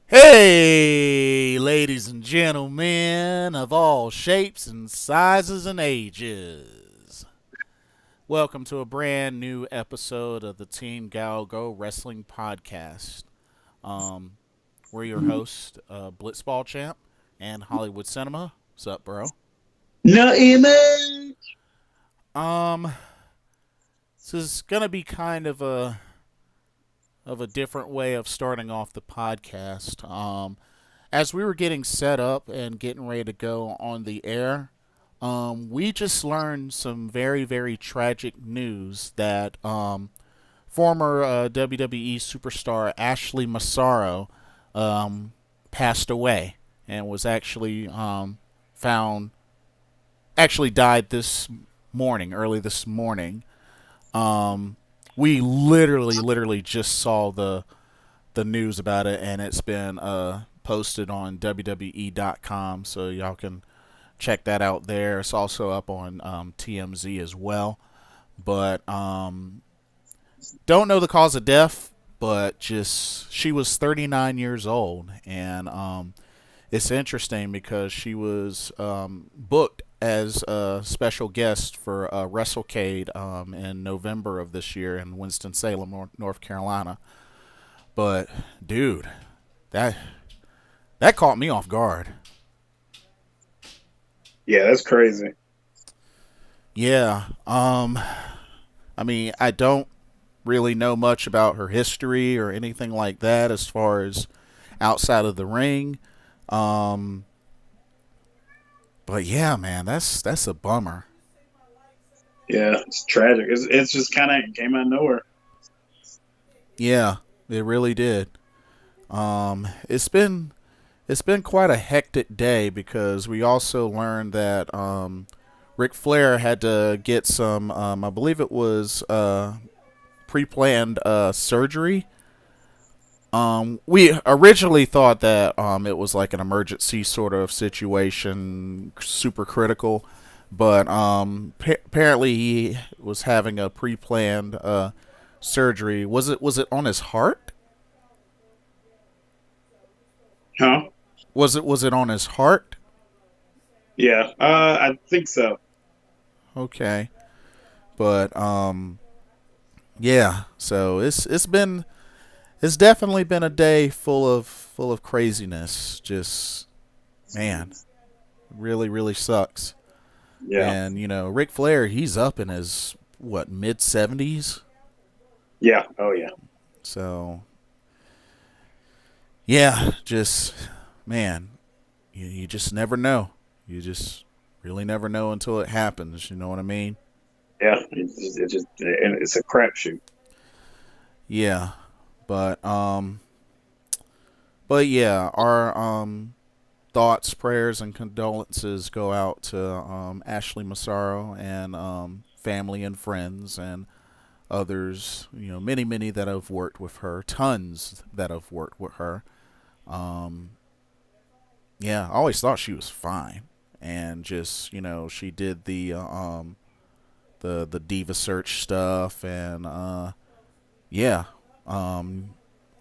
Hey, ladies and gentlemen of all shapes and sizes and ages. Welcome to a brand new episode of the Team GOWGO Wrestling Podcast. Um, we're your hosts, Blitzball Champ and Hollywood Cinema. What's up, bro? No image. Um, this is gonna be kind of a different way of starting off the podcast. As we were getting set up and getting ready to go on the air, we just learned some very, very tragic news that former WWE superstar Ashley Massaro passed away and was actually found, actually died this morning, early this morning. We literally just saw the news about it, and it's been posted on WWE.com, so y'all can check that out there. It's also up on TMZ as well. But don't know the cause of death, but just she was 39 years old, and it's interesting because she was booked as a special guest for WrestleCade in November of this year in Winston-Salem, North Carolina. But dude, that that caught me off guard. Yeah, that's crazy. Yeah. I mean, I don't really know much about her history or anything like that as far as outside of the ring. Um, but yeah, man, that's a bummer. Yeah, it's tragic. It's just kind of came out of nowhere. Yeah, it really did. It's been quite a hectic day because we also learned that Ric Flair had to get some, I believe it was pre-planned surgery. We originally thought that it was like an emergency sort of situation, super critical, but apparently he was having a pre-planned surgery. Was it on his heart? Huh? Was it on his heart? Yeah, I think so. Okay, but yeah. So it's definitely been a day full of craziness. Just man, really sucks. Yeah, And Ric Flair, he's up in his what mid 70s. yeah. Oh, yeah. So yeah, just man, you just never know. You just really never know until it happens. You know what I mean? Yeah, it's a crapshoot. Yeah, but yeah, our thoughts, prayers, and condolences go out to Ashley Massaro and family and friends and others. Many that have worked with her, tons that have worked with her. Um, yeah, I always thought she was fine, and just she did the diva search stuff, and yeah, um,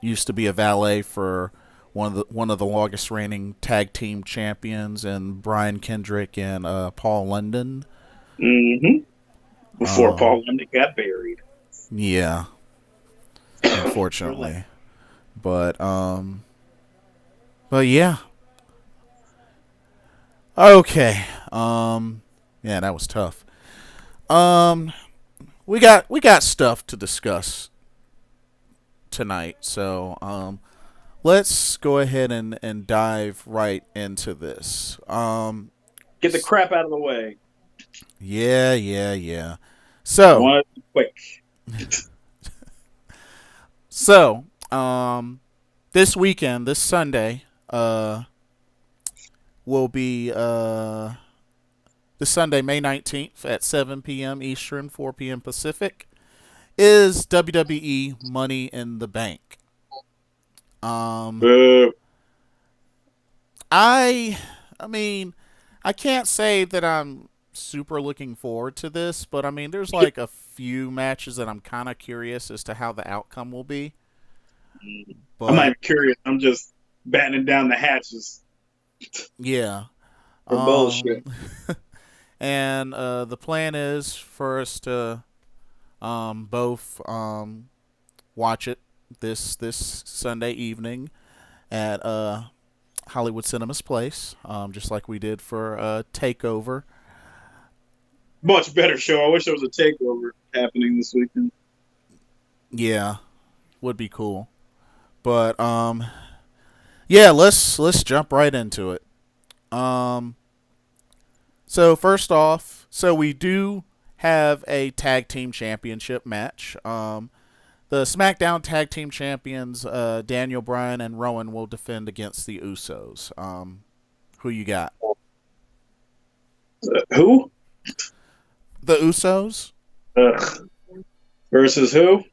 used to be a valet for one of the longest reigning tag team champions, and Brian Kendrick and Paul London. Hmm. Before Um, Paul London got buried. yeah, Really? unfortunately, but yeah, okay. Yeah, that was tough. Um, we got stuff to discuss tonight, so let's go ahead and dive right into this. Get the crap out of the way. Yeah. I So, want it quick. so, this weekend, this Sunday, will be this Sunday, May 19th at 7 p.m. Eastern, 4 p.m. Pacific, is WWE Money in the Bank. Um, Boo. I, I mean, I can't say that I'm super looking forward to this, but I mean, there's like a few matches that I'm kind of curious as to how the outcome will be. I'm not But even curious. I'm just battening down the hatches yeah. for bullshit. Um, and the plan is for us to both watch it this Sunday evening at Hollywood Cinema's Place, just like we did for Takeover. Much better show. I wish there was a takeover happening this weekend. Yeah, would be cool. But yeah, let's jump right into it. Um, so first off, so we do have a tag team championship match. The SmackDown Tag Team Champions, Daniel Bryan and Rowan, will defend against the Usos. Who you got? Who? The Usos. Ugh. Versus who?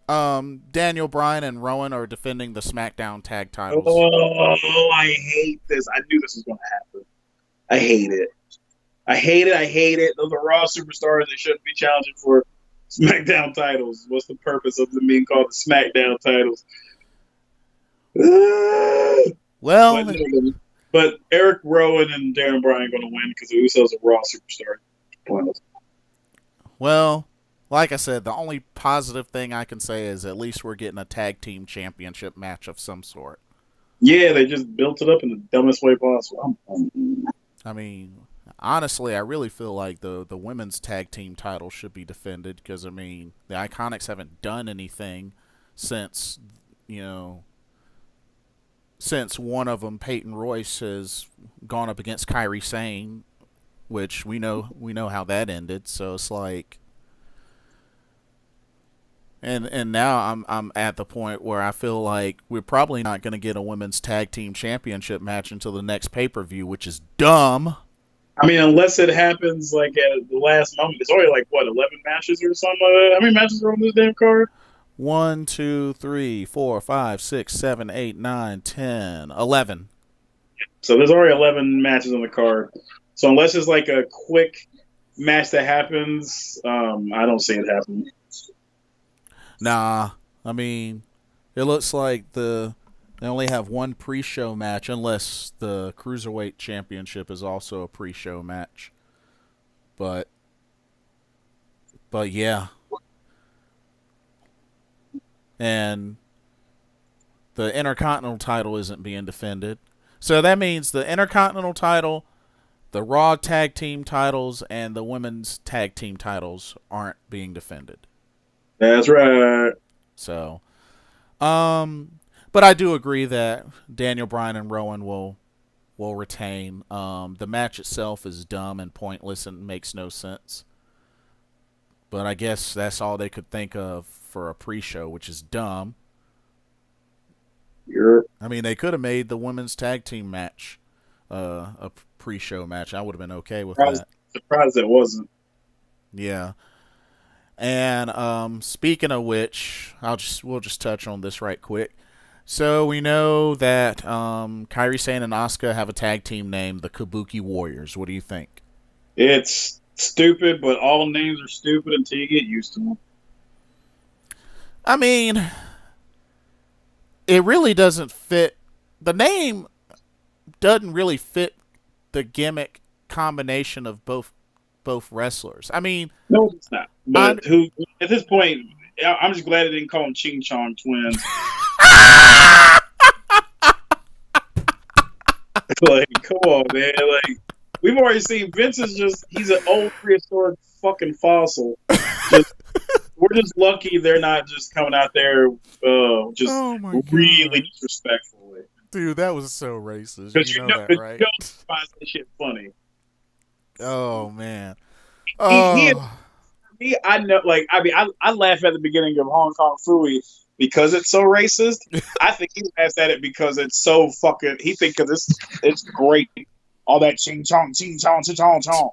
Daniel Bryan and Rowan are defending the SmackDown Tag titles. Oh, I hate this. I knew this was going to happen. I hate it. I hate it. I hate it. Those are Raw superstars. They shouldn't be challenging for SmackDown titles. What's the purpose of them being called the SmackDown titles? Well, but Eric Rowan and Darren Bryan are going to win because the Usos are Raw superstars. Pointless. well, like I said, the only positive thing I can say is at least we're getting a tag team championship match of some sort. Yeah, they just built it up in the dumbest way possible. I mean, honestly, I really feel like the women's tag team title should be defended because I mean the Iconics haven't done anything since since one of them, Peyton Royce, has gone up against Kairi Sane, which we know how that ended. So it's like, and now I'm at the point where I feel like we're probably not going to get a women's tag team championship match until the next pay-per-view, which is dumb. I mean, unless it happens like at the last moment. It's only like what 11 matches or something like that. How many matches are on this damn card? 1, 2, 3, 4, 5, 6, 7, 8, 9, 10, 11. So there's already 11 matches on the card. So unless it's like a quick match that happens, I don't see it happening. Nah, I mean, it looks like they only have one pre-show match, unless the Cruiserweight Championship is also a pre-show match. But yeah, and the Intercontinental title isn't being defended, so that means the Intercontinental title, the Raw Tag Team titles, and the Women's Tag Team titles aren't being defended. That's right. So, but I do agree that Daniel Bryan and Rowan will retain. The match itself is dumb and pointless and makes no sense. But I guess that's all they could think of for a pre-show, which is dumb. I mean, they could have made the women's tag team match a pre-show match. I would have been okay with that. Surprised it wasn't. Yeah. And speaking of which, we'll just touch on this right quick. So we know that Kairi Sane and Asuka have a tag team named the Kabuki Warriors. What do you think? It's stupid, but all names are stupid until you get used to them. I mean, it really doesn't fit. The name doesn't really fit the gimmick combination of both wrestlers. I mean, no, it's not. But who at this point, I'm just glad they didn't call them Ching Chong twins. Like, come on, man. Like, we've already seen Vince is he's an old prehistoric fucking fossil. We're just lucky they're not just coming out there really disrespectfully. Dude, that was so racist. You know that, right? You find that shit funny. Oh man. Me, I know. Like, I mean, I laugh at the beginning of Hong Kong Phooey because it's so racist. I think he laughs at it because it's so fucking. He thinks because it's great. All that ching chong, ching chong, ching chong, chong.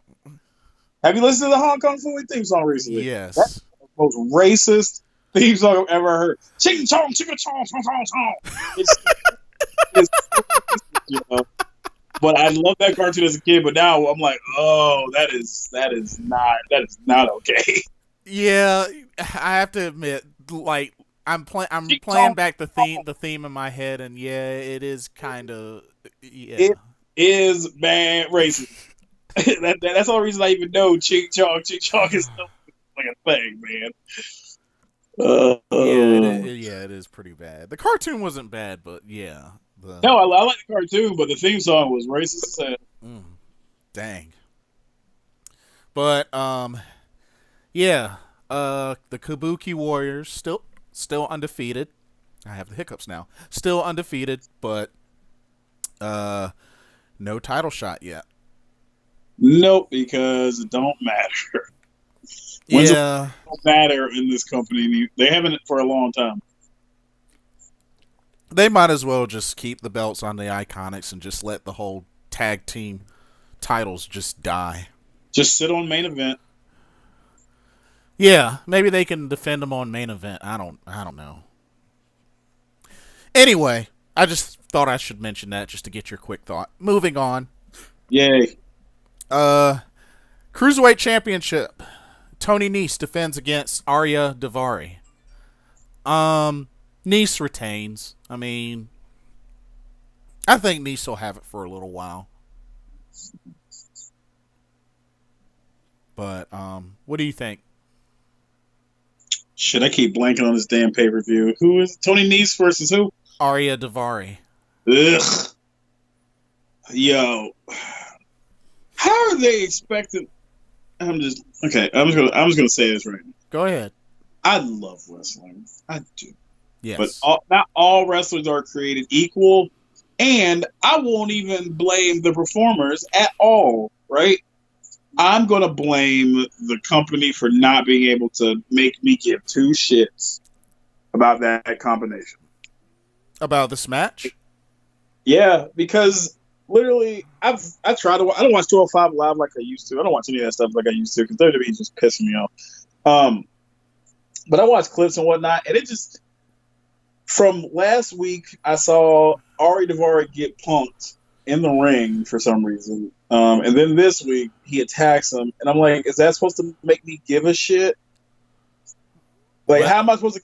Have you listened to the Hong Kong Phooey theme song recently? Yes. That's the most racist theme song I've ever heard. Ching chong, ching chong, chong, chong, chong. It's so racist, you know. But I loved that cartoon as a kid, but now I'm like, oh, that is not okay. Yeah, I have to admit, like I'm playing back the theme in my head, and yeah, it is kind of It is bad racist. That's the only reason I even know Ching Chong. Ching Chong is still like a thing, man. It is pretty bad. The cartoon wasn't bad, but yeah. No, I like the cartoon, but the theme song was racist as hell. Dang. But yeah. The Kabuki Warriors still undefeated. I have the hiccups now. Still undefeated, but no title shot yet. Nope, because it don't matter. When's it don't matter in this company? They haven't for a long time. They might as well just keep the belts on the Iconics and just let the whole tag team titles just die. Just sit on main event. Yeah, maybe they can defend them on main event. I don't know. Anyway, I just thought I should mention that just to get your quick thought. Moving on. Yay. Cruiserweight Championship. Tony Nese defends against Arya Daivari. Nese retains. I mean, I think Nese will have it for a little while. But what do you think? Shit, I keep blanking on this damn pay-per-view. Who is Tony Nese versus who? Arya Daivari. Ugh. Yo. How are they expecting? I'm just gonna say this right now. Go ahead. I love wrestling. I do. Yes. But not all wrestlers are created equal, and I won't even blame the performers at all, right? I'm going to blame the company for not being able to make me give two shits about that combination. About this match? Yeah, because literally, I tried to. I don't watch 205 Live like I used to. I don't watch any of that stuff like I used to because WWE is just pissing me off. But I watch clips and whatnot, and it just from last week I saw Ari Daivari get punked in the ring for some reason, and then this week he attacks him, and I'm like, is that supposed to make me give a shit? Like, how am I supposed to?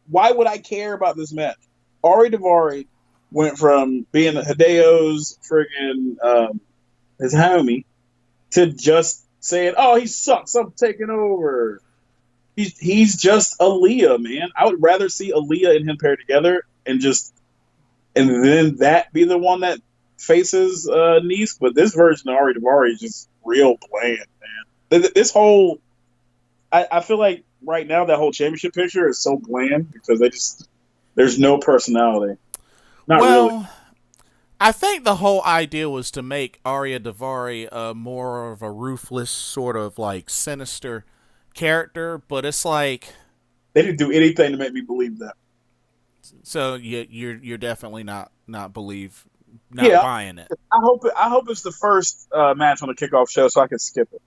Why would I care about this match? Ari Daivari went from being Hideo's friggin' his homie to just saying, "Oh, he sucks. I'm taking over." He's just Aaliyah, man. I would rather see Aaliyah and him paired together and then that be the one that faces Nese. But this version of Ari Daivari is just real bland, man. This whole, I feel like right now that whole championship picture is so bland because there's no personality. Not really. I think the whole idea was to make Arya Daivari more of a ruthless, sort of like sinister character, but it's like they didn't do anything to make me believe that. So you're definitely not buying it. I hope it's the first match on the kickoff show so I can skip it.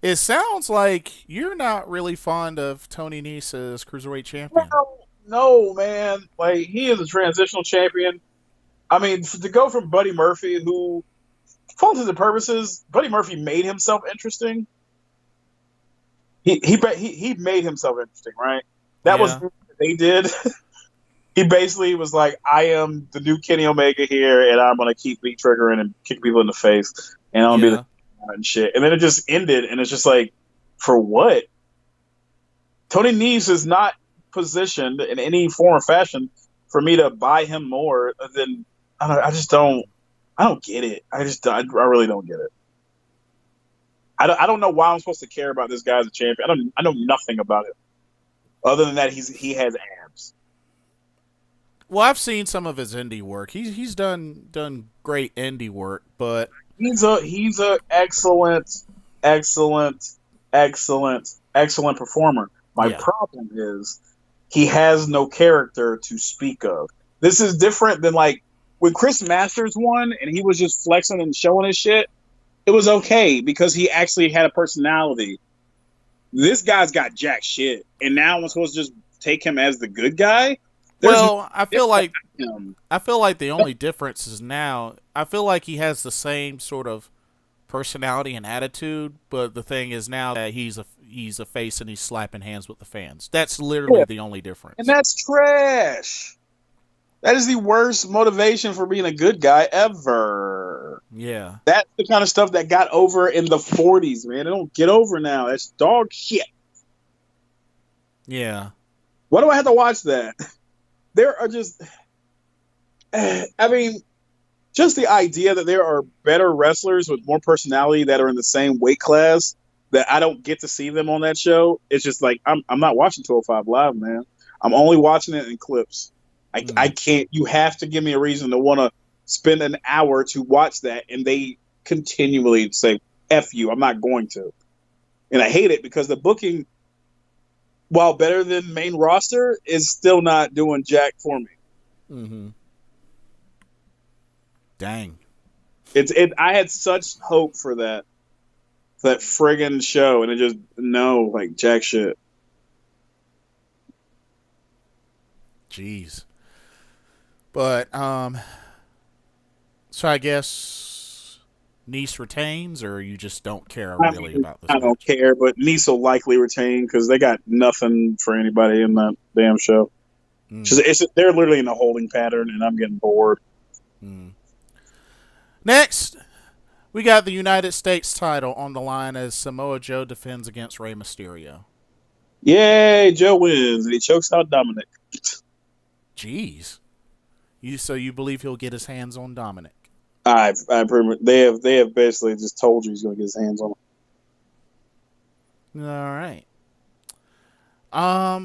It sounds like you're not really fond of Tony Nese as Cruiserweight Champion. No, man. Like, he is a transitional champion. I mean, to go from Buddy Murphy, who, for all intents and purposes, Buddy Murphy made himself interesting. He made himself interesting, right? That was what they did. He basically was like, I am the new Kenny Omega here, and I'm going to keep beat triggering and kick people in the face, and I'm going to be the and shit. And then it just ended, and it's just like, for what? Tony Nese is not positioned in any form or fashion for me to buy him more than I don't get it. I really don't get it. I don't know why I'm supposed to care about this guy as a champion. I know nothing about it other than that he has abs. Well, I've seen some of his indie work. He's done great indie work, but he's a excellent performer. My problem is he has no character to speak of. This is different than like when Chris Masters won and he was just flexing and showing his shit. It was okay because he actually had a personality. This guy's got jack shit, and now I'm supposed to just take him as the good guy. I feel like the only difference is now I feel like he has the same sort of personality and attitude, but the thing is now that he's a face and he's slapping hands with the fans. That's literally Yeah. the only And difference. that's trash. That is the worst motivation for being a good guy ever. Yeah. That's the kind of stuff that got over in the 40s, man. It don't get over now. That's dog shit. Yeah. Why do I have to watch that? There are just, I mean, just the idea that there are better wrestlers with more personality that are in the same weight class that I don't get to see them on that show. It's just like, I'm not watching 205 Live, man. I'm only watching it in clips. I can't, you have to give me a reason to want to spend an hour to watch that. And they continually say, F you, I'm not going to. And I hate it because the booking, while better than main roster, is still not doing jack for me. Mm-hmm. Dang. I had such hope for that friggin' show, and it just like jack shit. Jeez. But so I guess Nice retains, or you just don't care really about this? I don't care, but Nice will likely retain because they got nothing for anybody in that damn show. They're literally in a holding pattern, and I'm getting bored. Next, we got the United States title on the line as Samoa Joe defends against Rey Mysterio. Yay, Joe wins, and he chokes out Dominic. Jeez. You believe he'll get his hands on Dominic? I pretty much, they have basically just told you he's going to get his hands on him. All right. I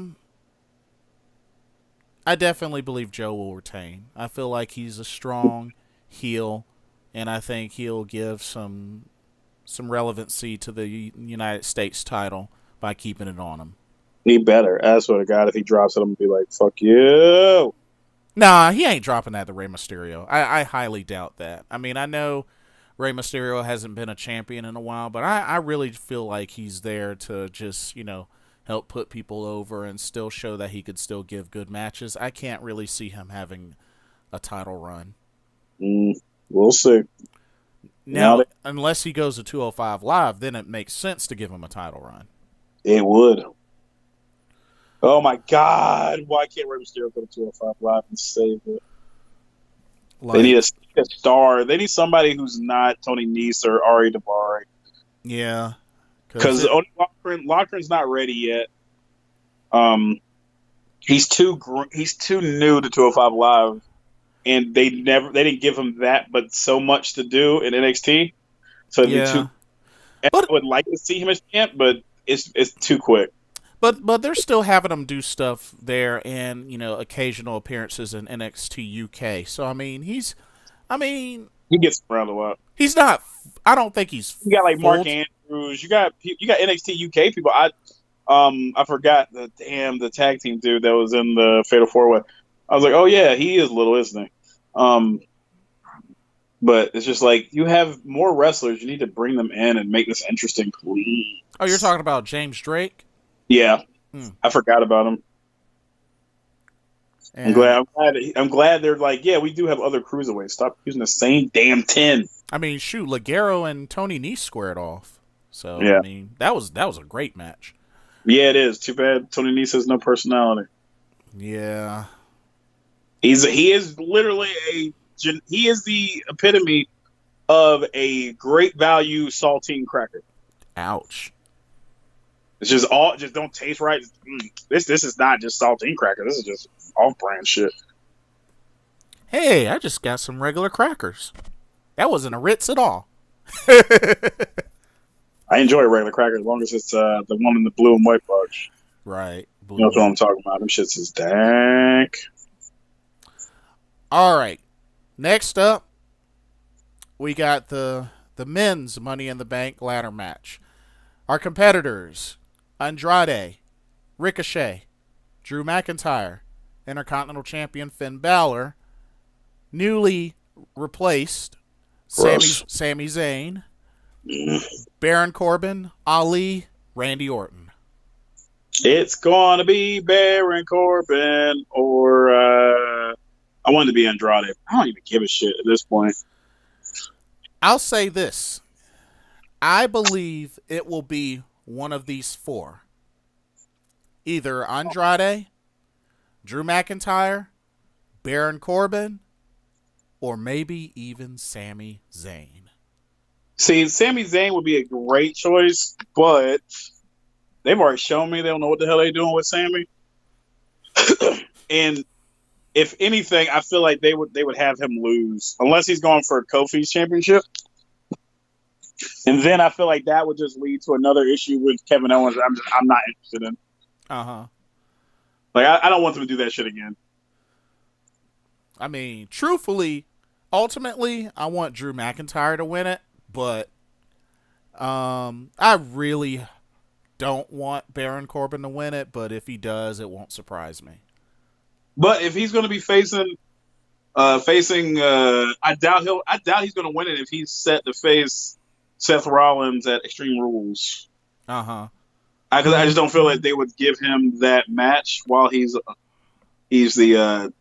definitely believe Joe will retain. I feel like he's a strong heel, and I think he'll give some relevancy to the United States title by keeping it on him. He better. I swear to God, if he drops it, I'm going to be like, fuck you. Nah, he ain't dropping that to Rey Mysterio. I highly doubt that. I mean, I know Rey Mysterio hasn't been a champion in a while, but I really feel like he's there to just, help put people over and still show that he could still give good matches. I can't really see him having a title run. We'll see. Now, unless he goes to 205 Live, then it makes sense to give him a title run. It would. Oh my God! Why can't Rey Mysterio go to 205 Live and save it? They need a star. They need somebody who's not Tony Nese or Ari Daivari. Yeah, because Lochran's not ready yet. He's too new to 205 Live, and they didn't give him that, but so much to do in NXT. So yeah, I would like to see him as champ, but it's too quick. But they're still having him do stuff there and, occasional appearances in NXT UK. So, he gets around a lot. He's not, I don't think he's You got like Mark Andrews. You got NXT UK people. I forgot the tag team dude that was in the Fatal 4-Way. I was like, oh yeah, he is little, isn't he? But it's just like, you have more wrestlers. You need to bring them in and make this interesting, please. Oh, you're talking about James Drake? Yeah, I forgot about him. And I'm glad they're like, yeah, we do have other cruiserweights. Stop using the same damn 10. I mean, shoot, Ligero and Tony Nese squared off. So yeah. I mean, that was a great match. Yeah, it is. Too bad Tony Nese has no personality. Yeah, he is literally he is the epitome of a great value saltine cracker. Ouch. It's just don't taste right. This is not just saltine cracker. This is just off-brand shit. Hey, I just got some regular crackers. That wasn't a Ritz at all. I enjoy regular crackers as long as it's the one in the blue and white box. Right. You know what I'm talking about. Them shits is dank. All right. Next up, we got the men's Money in the Bank ladder match. Our competitors, Andrade, Ricochet, Drew McIntyre, Intercontinental Champion Finn Balor, newly replaced Sami Zayn, Baron Corbin, Ali, Randy Orton. It's going to be Baron Corbin or I wanted to be Andrade. I don't even give a shit at this point. I'll say this. I believe it will be one of these four. Either Andrade, Drew McIntyre, Baron Corbin, or maybe even Sami Zayn. See, Sami Zayn would be a great choice, but they've already shown me they don't know what the hell they're doing with Sami. And if anything, I feel like they would have him lose unless he's going for Kofi's championship. And then I feel like that would just lead to another issue with Kevin Owens. I'm not interested in. Like I don't want them to do that shit again. I mean, truthfully, ultimately, I want Drew McIntyre to win it, but I really don't want Baron Corbin to win it. But if he does, it won't surprise me. But if he's going to be facing, I doubt he's going to win it if he's set to face Seth Rollins at Extreme Rules. Uh-huh. I just don't feel like they would give him that match while he's the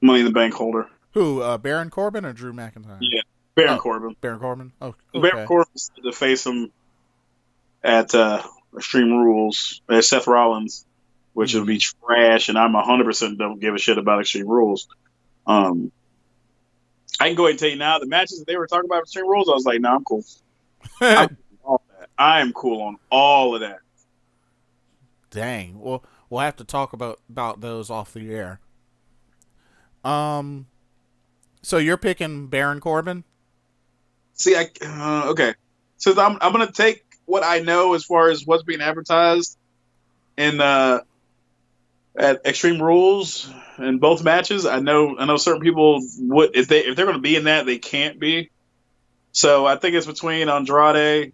Money in the Bank holder. Who, Baron Corbin or Drew McIntyre? Yeah, Baron Corbin. Baron Corbin? Oh, okay. Baron Corbin's to face him at Extreme Rules at Seth Rollins, which would be trash, and I'm 100% don't give a shit about Extreme Rules. I can go ahead and tell you now, the matches that they were talking about Extreme Rules, I was like, nah, I'm cool. I am cool on all of that. Dang. Well, we'll have to talk about those off the air. So you're picking Baron Corbin? See, okay. So I'm gonna take what I know as far as what's being advertised in at Extreme Rules in both matches. I know certain people would if they're going to be in that they can't be. So I think it's between Andrade,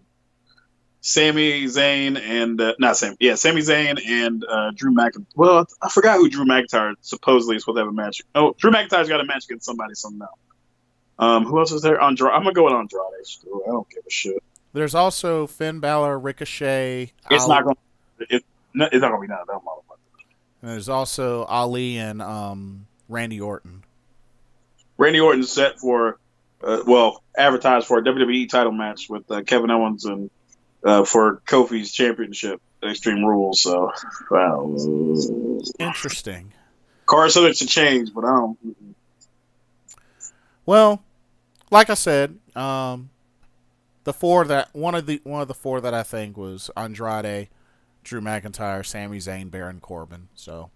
Sami Zayn, and Sami Zayn and Drew McIntyre. Well, I forgot who Drew McIntyre supposedly is supposed to have a match. Oh, Drew McIntyre's got a match against somebody now. Who else is there? Andrade. I'm gonna go with Andrade. Screw it. I don't give a shit. There's also Finn Balor, Ricochet. It's not gonna be none of them motherfuckers. And there's also Ali and Randy Orton. Randy Orton's set for, advertised for a WWE title match with Kevin Owens and for Kofi's championship at Extreme Rules. So, interesting. Card subject to change, but I don't. Well, like I said, one of the four that I think was Andrade, Drew McIntyre, Sami Zayn, Baron Corbin. So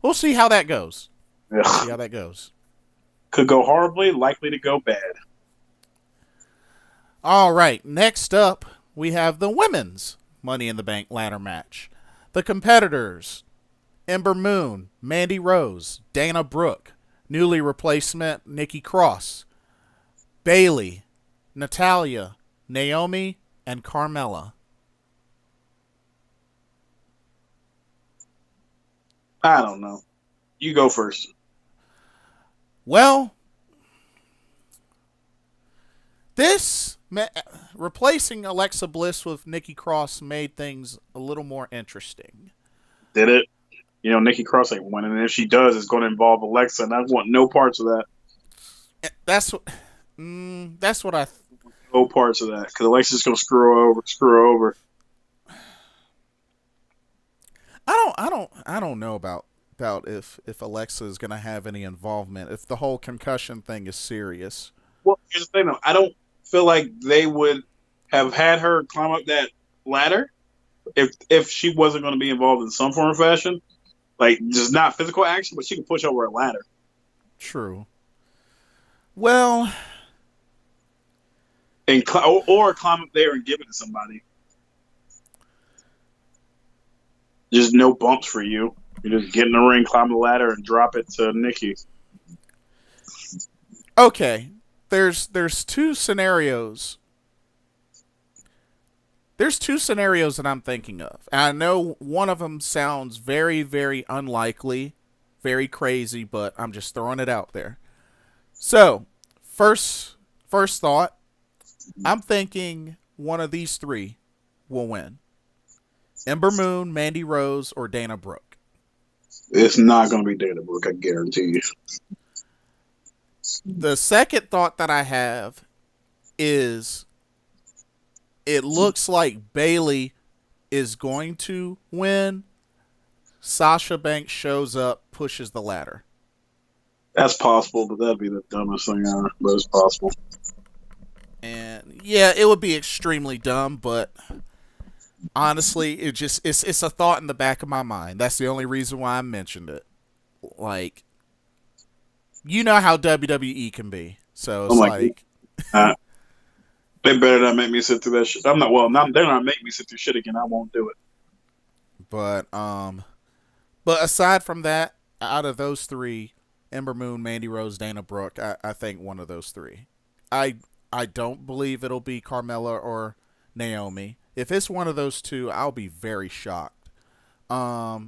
we'll see how that goes. Yeah. See how that goes. Could go horribly, likely to go bad. All right, next up we have the women's Money in the Bank ladder match. The competitors: Ember Moon, Mandy Rose, Dana Brooke, newly replacement Nikki Cross, Bayley, Natalya, Naomi, and Carmella. I don't know. You go first. Well, replacing Alexa Bliss with Nikki Cross made things a little more interesting. Did it? You know, Nikki Cross ain't winning, and if she does, it's going to involve Alexa, and I want no parts of that. That's what I. No parts of that, because Alexa's going to screw her over. I don't know about if Alexa is going to have any involvement, if the whole concussion thing is serious. Well, here's the thing, though. I don't feel like they would have had her climb up that ladder if she wasn't going to be involved in some form or fashion. Like, just not physical action, but she can push over a ladder. True. Well, and or climb up there and give it to somebody. Just no bumps for you. You just get in the ring, climb the ladder, and drop it to Nikki. Okay, there's two scenarios. There's two scenarios that I'm thinking of. And I know one of them sounds very, very unlikely, very crazy, but I'm just throwing it out there. So, first thought, I'm thinking one of these three will win. Ember Moon, Mandy Rose, or Dana Brooke. It's not going to be Dana Brooke, I guarantee you. The second thought that I have is it looks like Bailey is going to win. Sasha Banks shows up, pushes the ladder. That's possible, but that'd be the dumbest thing ever. But it's possible. And yeah, it would be extremely dumb, but honestly, it's a thought in the back of my mind. That's the only reason why I mentioned it. Like, you know how WWE can be, so it's they better not make me sit through that shit. I'm not. Well, they're not making me sit through shit again. I won't do it. But aside from that, out of those three, Ember Moon, Mandy Rose, Dana Brooke, I think one of those three. I don't believe it'll be Carmella or Naomi. If it's one of those two, I'll be very shocked. I'll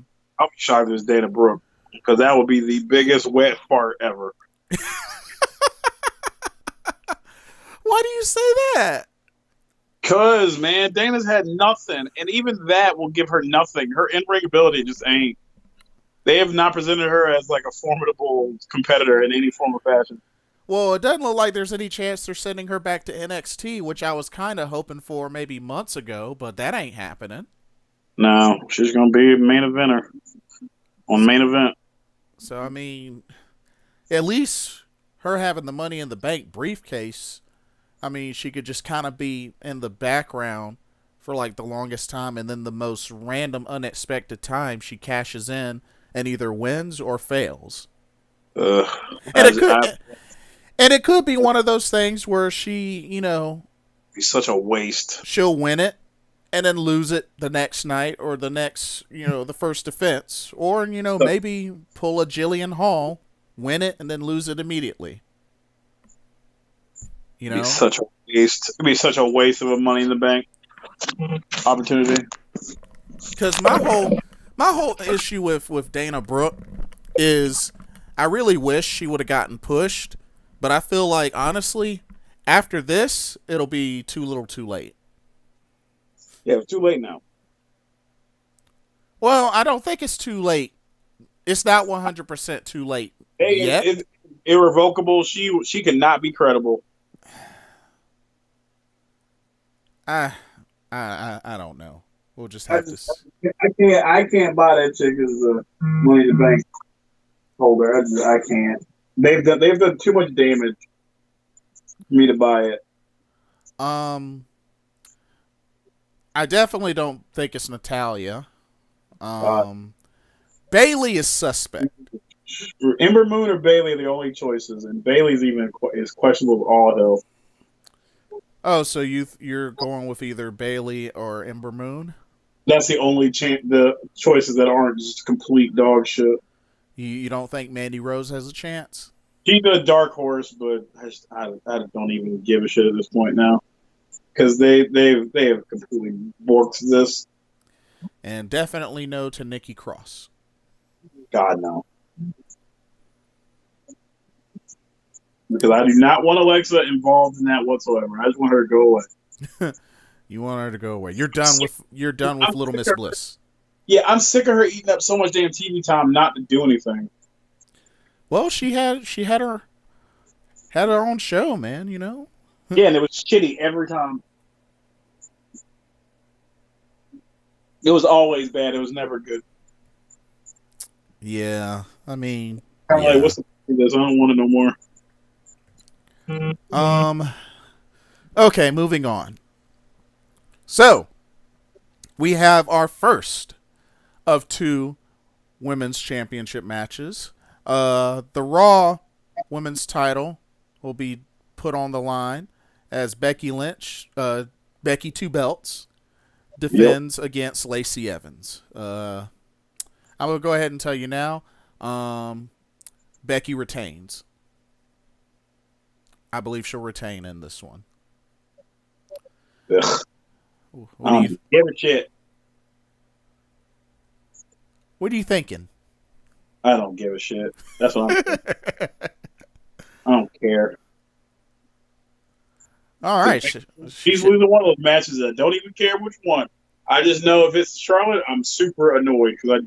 be shocked if it's Dana Brooke, because that would be the biggest wet fart ever. Why do you say that? Because, man, Dana's had nothing, and even that will give her nothing. Her in-ring ability just ain't. They have not presented her as like a formidable competitor in any form of fashion. Well, it doesn't look like there's any chance they're sending her back to NXT, which I was kind of hoping for maybe months ago, but that ain't happening. No, she's going to be a main eventer on main event. So, I mean, at least her having the Money in the Bank briefcase, I mean, she could just kind of be in the background for like the longest time, and then the most random, unexpected time she cashes in and either wins or fails. And it could be one of those things where she, be such a waste. She'll win it and then lose it the next night or the next, the first defense. Or, maybe pull a Jillian Hall, win it, and then lose it immediately. It'd be such a waste. It'd be such a waste of a Money in the Bank opportunity. Because my whole issue with Dana Brooke is I really wish she would have gotten pushed, but I feel like, honestly, after this, it'll be too little too late. Yeah, it's too late now. Well, I don't think it's too late. It's not 100% too late yet. It's irrevocable. She cannot be credible. I don't know. We'll just have to. I can't buy that chick as a Money in the Bank holder. I can't. They've done too much damage for me to buy it. I definitely don't think it's Natalya. Bailey is suspect. Ember Moon or Bailey are the only choices, and Bailey's is questionable with all hell. Oh, so you're going with either Bailey or Ember Moon? That's the only the choices that aren't just complete dog shit. You don't think Mandy Rose has a chance? She's a dark horse, but I don't even give a shit at this point now, because they have completely borked this. And definitely no to Nikki Cross. God, no. Because I do not want Alexa involved in that whatsoever. I just want her to go away. You want her to go away. You're done with Little Miss Bliss. Yeah, I'm sick of her eating up so much damn TV time not to do anything. Well, she had her own show, man, Yeah, and it was shitty every time. It was always bad. It was never good. Yeah, I mean, I'm like, what's the point of this? I don't want it no more. Okay, moving on. So, we have our first of two women's championship matches. The Raw women's title will be put on the line as Becky Lynch, Becky Two Belts, defends against Lacey Evans. I'm going to go ahead and tell you now, Becky retains. I believe she'll retain in this one. Ugh. Give a shit. What are you thinking? I don't give a shit. That's what I'm thinking. I don't care. All right. She's losing one of those matches that I don't even care which one. I just know if it's Charlotte, I'm super annoyed because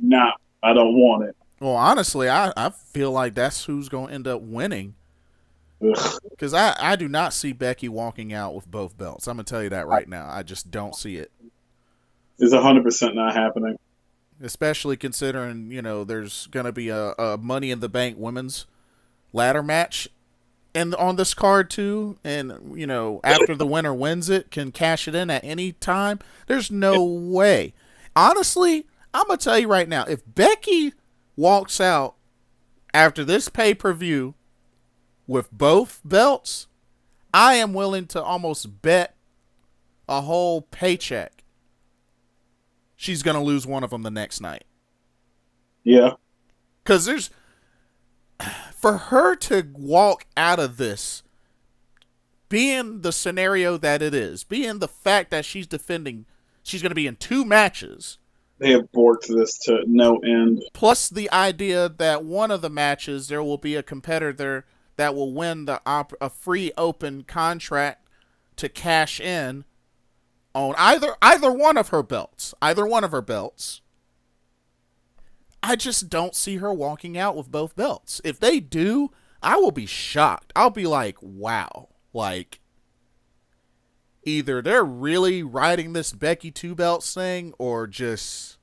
I don't want it. Well, honestly, I feel like that's who's going to end up winning. Ugh. Because I do not see Becky walking out with both belts. I'm going to tell you that right now. I just don't see it. It's 100% not happening. Especially considering, there's going to be a Money in the Bank women's ladder match and on this card too. And, after the winner wins it, can cash it in at any time. There's no way. Honestly, I'm going to tell you right now, if Becky walks out after this pay-per-view with both belts, I am willing to almost bet a whole paycheck she's going to lose one of them the next night. Yeah. Because for her to walk out of this, being the scenario that it is, being the fact that she's going to be in 2 matches. They have borked this to no end. Plus the idea that one of the matches, there will be a competitor that will win a free open contract to cash in on either one of her belts. Either one of her belts. I just don't see her walking out with both belts. If they do, I will be shocked. I'll be like, wow. Like, either they're really riding this Becky 2 belts thing, or just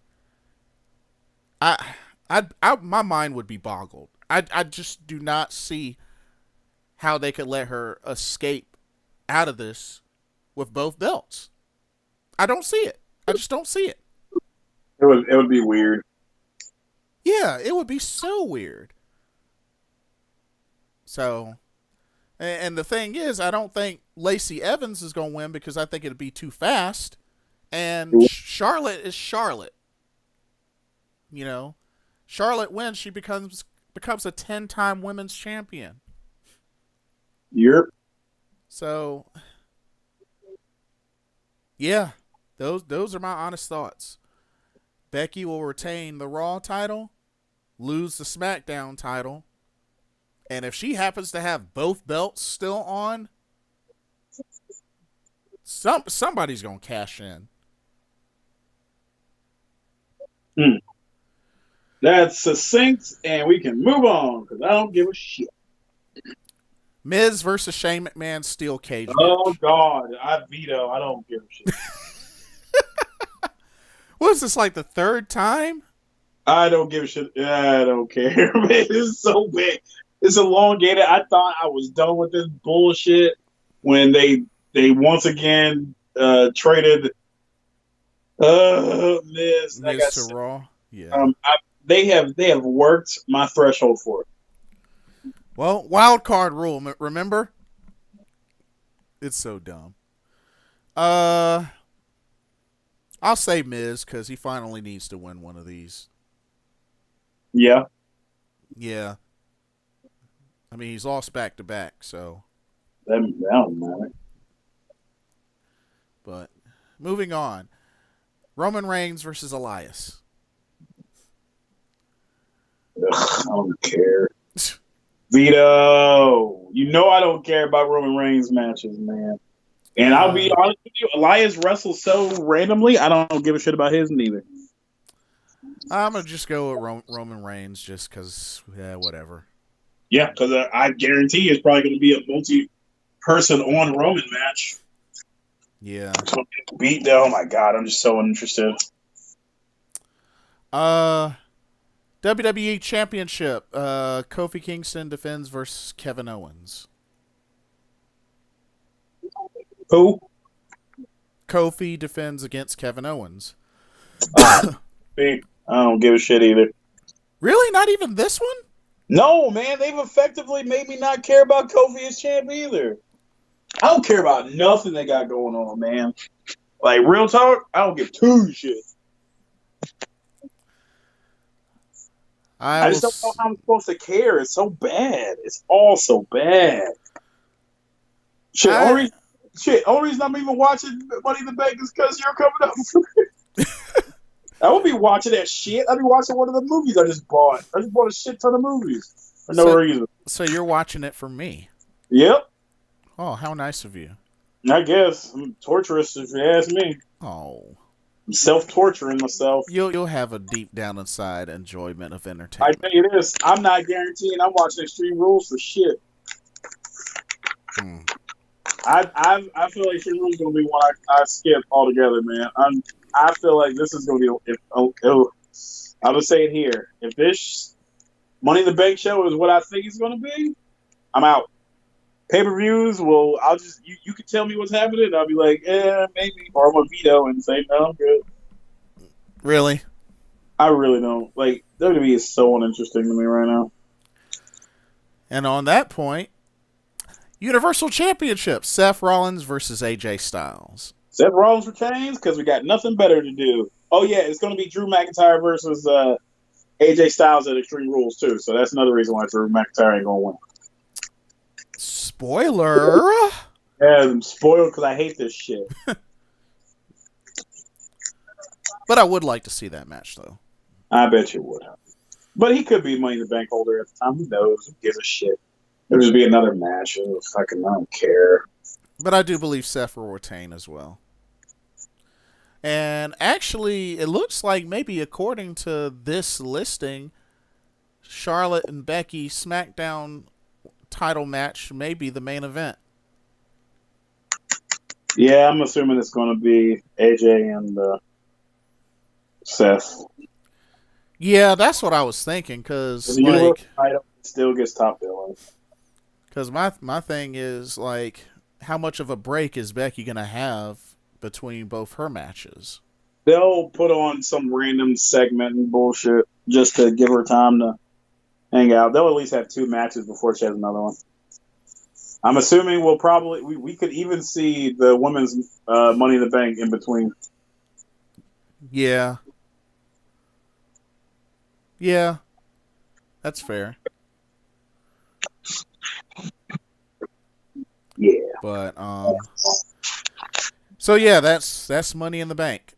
my mind would be boggled. I just do not see how they could let her escape out of this with both belts. I don't see it. I just don't see it. It would be weird. Yeah, it would be so weird. So, and the thing is, I don't think Lacey Evans is going to win because I think it'd be too fast. And Charlotte is Charlotte. Charlotte wins, she becomes a 10-time women's champion. Yep. So, yeah, those are my honest thoughts. Becky will retain the Raw title, lose the SmackDown title, and if she happens to have both belts still on, somebody's gonna cash in. That's succinct, and we can move on because I don't give a shit. Miz versus Shane McMahon steel cage match. Oh God, I veto. I don't give a shit. What is this, like the 3rd time? I don't give a shit. I don't care, man. It's so bad. It's elongated. I thought I was done with this bullshit when they once again traded Miz to Raw. Yeah. They have worked my threshold for it. Well, wild card rule, remember? It's so dumb. I'll say Miz because he finally needs to win one of these. Yeah. Yeah. I mean, he's lost back to back, so. That don't matter. But moving on. Roman Reigns versus Elias. Ugh, I don't care. Veto. You know I don't care about Roman Reigns matches, man. And I'll be honest with you, Elias wrestles so randomly, I don't give a shit about his neither. I'm going to just go with Roman Reigns just because, whatever. Yeah, because I guarantee it's probably going to be a multi-person on Roman match. Yeah. Oh my God, I'm just so uninterested. WWE Championship. Kofi Kingston defends versus Kevin Owens. Who? Kofi defends against Kevin Owens. I don't give a shit either. Really? Not even this one? No, man. They've effectively made me not care about Kofi as champ either. I don't care about nothing they got going on, man. Like, real talk, I don't give two shits. I just don't know how I'm supposed to care. It's so bad. It's all so bad. Only reason I'm even watching Money in the Bank is because you're coming up. I won't be watching that shit. I'll be watching one of the movies I just bought. I just bought a shit ton of movies for no reason. So you're watching it for me? Yep. Oh, how nice of you. I guess. I'm torturous if you ask me. Oh. I'm self-torturing myself. You'll have a deep down inside enjoyment of entertainment. I tell you this, I'm not guaranteeing I'm watching Extreme Rules for shit. I feel like Shinru's gonna be one I skip altogether, man. I feel like this is gonna be I'll just say it here. If this Money in the Bank show is what I think it's gonna be, I'm out. Pay-per-views, well, I'll just you can tell me what's happening, and I'll be like, maybe, or I'm gonna veto and say no, I'm good. Really? I really don't like WWE is so uninteresting to me right now. And on that point, Universal Championship: Seth Rollins versus AJ Styles. Seth Rollins retains because we got nothing better to do. Oh yeah, it's gonna be Drew McIntyre versus AJ Styles at Extreme Rules too. So that's another reason why Drew McIntyre ain't gonna win. Spoiler. Yeah, I'm spoiled because I hate this shit. But I would like to see that match, though. I bet you would. But he could be Money in the Bank holder at the time. Who knows? Who gives a shit? There'll just be another match. I don't care. But I do believe Seth will retain as well. And actually, it looks like maybe according to this listing, Charlotte and Becky SmackDown title match may be the main event. Yeah, I'm assuming it's going to be AJ and Seth. Yeah, that's what I was thinking. Because the Universal title still gets top billing. Because my thing is, like, how much of a break is Becky going to have between both her matches? They'll put on some random segment and bullshit just to give her time to hang out. They'll at least have 2 matches before she has another one. I'm assuming we could even see the women's Money in the Bank in between. Yeah. Yeah. That's fair. Yeah. But so yeah, that's Money in the Bank.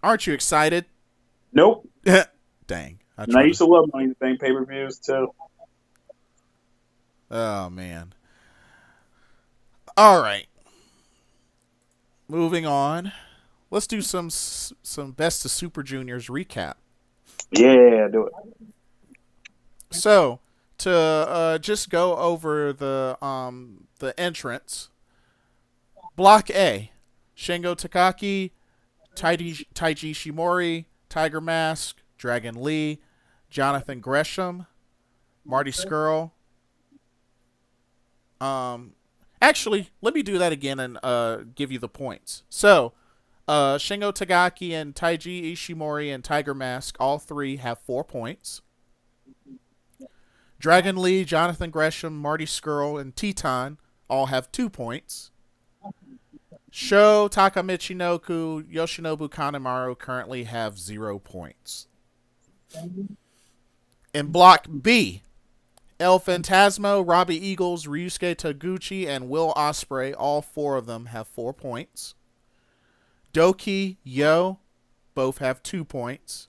Aren't you excited? Nope. Dang. I used to love Money in the Bank pay-per-views too. Oh man. All right. Moving on. Let's do some Best of Super Juniors recap. Yeah, do it. So, to just go over the entrance. Block A: Shingo Takagi, Taiji Shimori, Tiger Mask, Dragon Lee, Jonathan Gresham, Marty Scurll. Actually, let me do that again and give you the points. So, Shingo Takagi and Taiji Ishimori and Tiger Mask, all 3 have 4 points. Dragon Lee, Jonathan Gresham, Marty Scurll, and Teton all have 2 points. Sho, Takamichinoku, Yoshinobu Kanemaru currently have 0 points. In Block B, El Phantasmo, Robbie Eagles, Ryusuke Taguchi, and Will Ospreay, all 4 of them have 4 points. Doki, Yo, both have 2 points.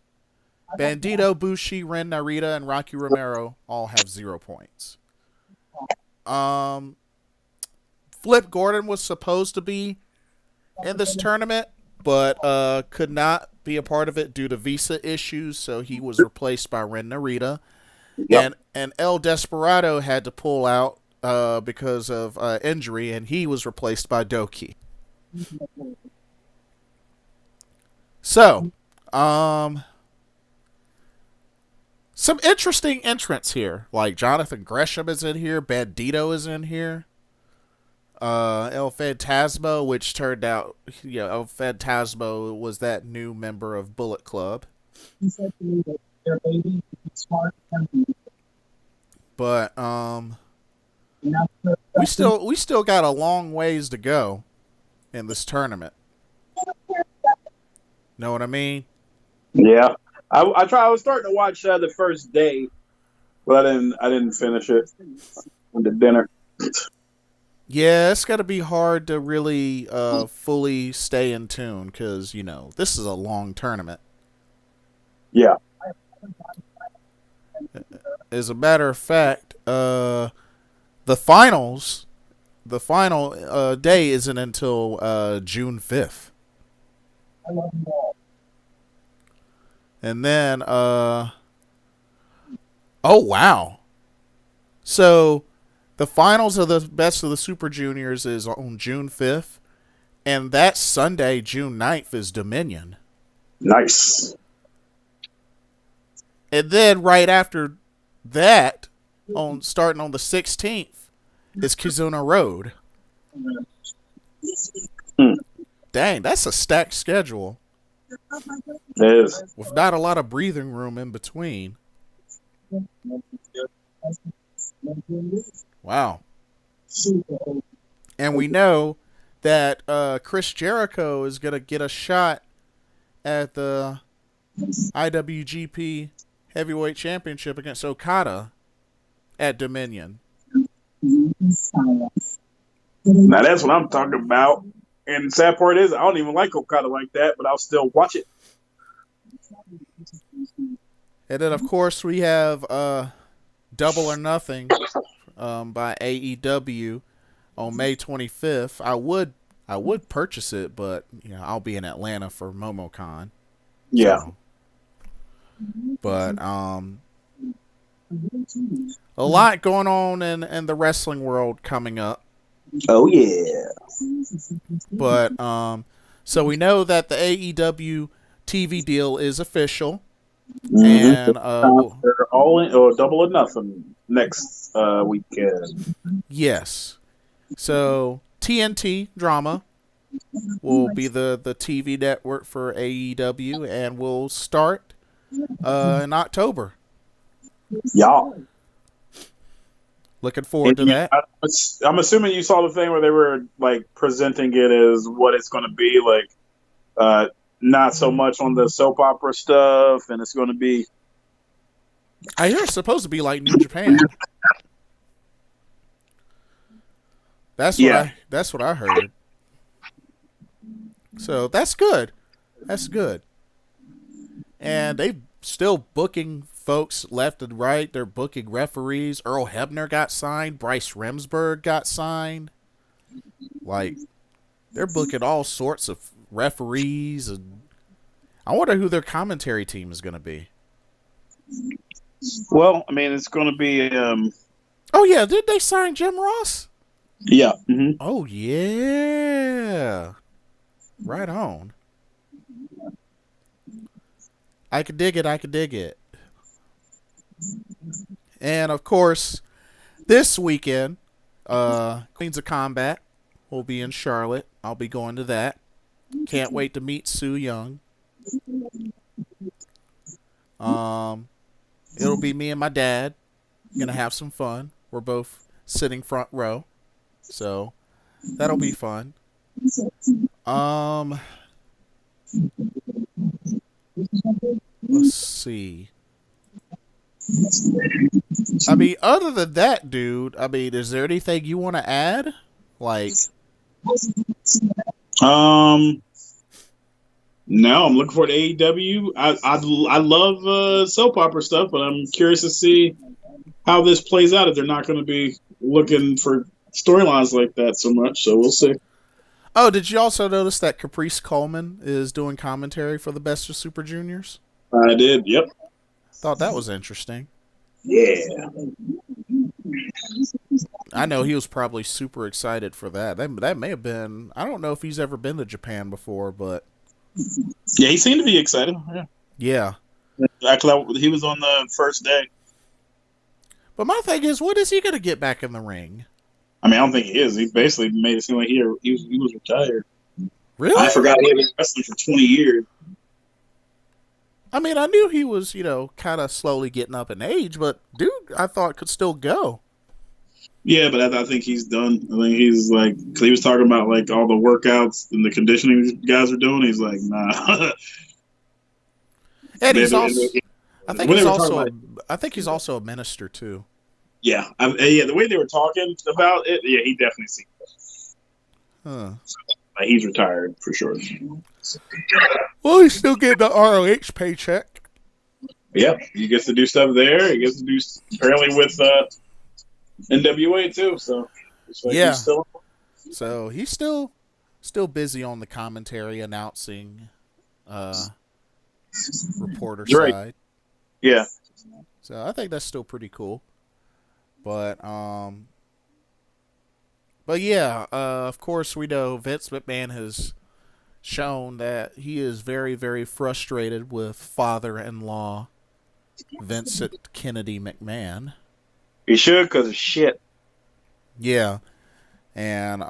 Bandito, Bushi, Ren Narita, and Rocky Romero all have 0 points. Flip Gordon was supposed to be in this tournament, but could not be a part of it due to visa issues, so he was replaced by Ren Narita. Yep. And El Desperado had to pull out because of injury, and he was replaced by Doki. So, some interesting entrants here. Like Jonathan Gresham is in here. Bandito is in here. El Phantasmo, which turned out, El Phantasmo was that new member of Bullet Club. He said to me that their baby is smart and but we still got a long ways to go in this tournament. Know what I mean? Yeah. I was starting to watch the first day, but I didn't finish it. I did dinner. Yeah, it's got to be hard to really fully stay in tune because, this is a long tournament. Yeah. As a matter of fact, the final day isn't until June 5th. I love them all. And then, oh wow, So the finals of the Best of the Super Juniors is on June 5th, and that Sunday, June 9th, is Dominion. Nice. And then right after that, on starting on the 16th, is Kizuna Road. Dang, that's a stacked schedule. It is. With not a lot of breathing room in between. Wow. And we know that Chris Jericho is going to get a shot at the IWGP Heavyweight Championship against Okada at Dominion. Now that's what I'm talking about. And the sad part is, I don't even like Okada like that, but I'll still watch it. And then, of course, we have Double or Nothing by AEW on May 25th. I would purchase it, but I'll be in Atlanta for MomoCon. Yeah. So. But a lot going on in the wrestling world coming up. Oh yeah. But so we know that the AEW TV deal is official, and they're all in, or Double or Nothing next weekend. Yes. So TNT Drama will be the TV network for AEW, and will start in October. Yeah. Looking forward to that. I'm assuming you saw the thing where they were like presenting it as what it's going to be, like not so much on the soap opera stuff, and it's going to be. I hear it's supposed to be like New Japan. That's what I heard. So that's good. That's good. And they still booking folks left and right. They're booking referees. Earl Hebner got signed. Bryce Remsburg got signed. Like, they're booking all sorts of referees. And I wonder who their commentary team is going to be. Well, I mean, it's going to be. Oh, yeah. Did they sign Jim Ross? Yeah. Mm-hmm. Oh, yeah. Right on. I could dig it. And, of course, this weekend, Queens of Combat will be in Charlotte. I'll be going to that. Can't wait to meet Sue Young. It'll be me and my dad. Gonna have some fun. We're both sitting front row. So, that'll be fun. Let's see. I mean, other than that, dude, I mean, is there anything you want to add? Like, no, I'm looking for the AEW. I love soap opera stuff, but I'm curious to see how this plays out if they're not going to be looking for storylines like that so much. So we'll see. Oh, did you also notice that Caprice Coleman is doing commentary for the Best of Super Juniors? I did. Yep. Thought that was interesting. Yeah. I know he was probably super excited for that. That may have been. I don't know if he's ever been to Japan before, but yeah, he seemed to be excited. Yeah. Actually, he was on the first day. But my thing is, when is he going to get back in the ring? I mean, I don't think he is. He basically made it seem like he was retired. Really? I forgot he had been wrestling for 20 years. I mean, I knew he was, kind of slowly getting up in age, but dude, I thought could still go. Yeah, but I think he's done. I think he's like, cause he was talking about like all the workouts and the conditioning guys are doing. He's like, nah. And he's also, I think he's also a minister too. Yeah, yeah. The way they were talking about it, yeah, he definitely seemed that. Huh. Like, he's retired for sure. Well, he's still getting the ROH paycheck. Yeah, he gets to do stuff there. He gets to do apparently with NWA too. So like yeah, so he's still busy on the commentary, announcing, reporter right. side. Yeah. So I think that's still pretty cool. But yeah, of course we know Vince McMahon has shown that he is very, very frustrated with father-in-law Vincent Kennedy McMahon. He should, because of shit. Yeah, and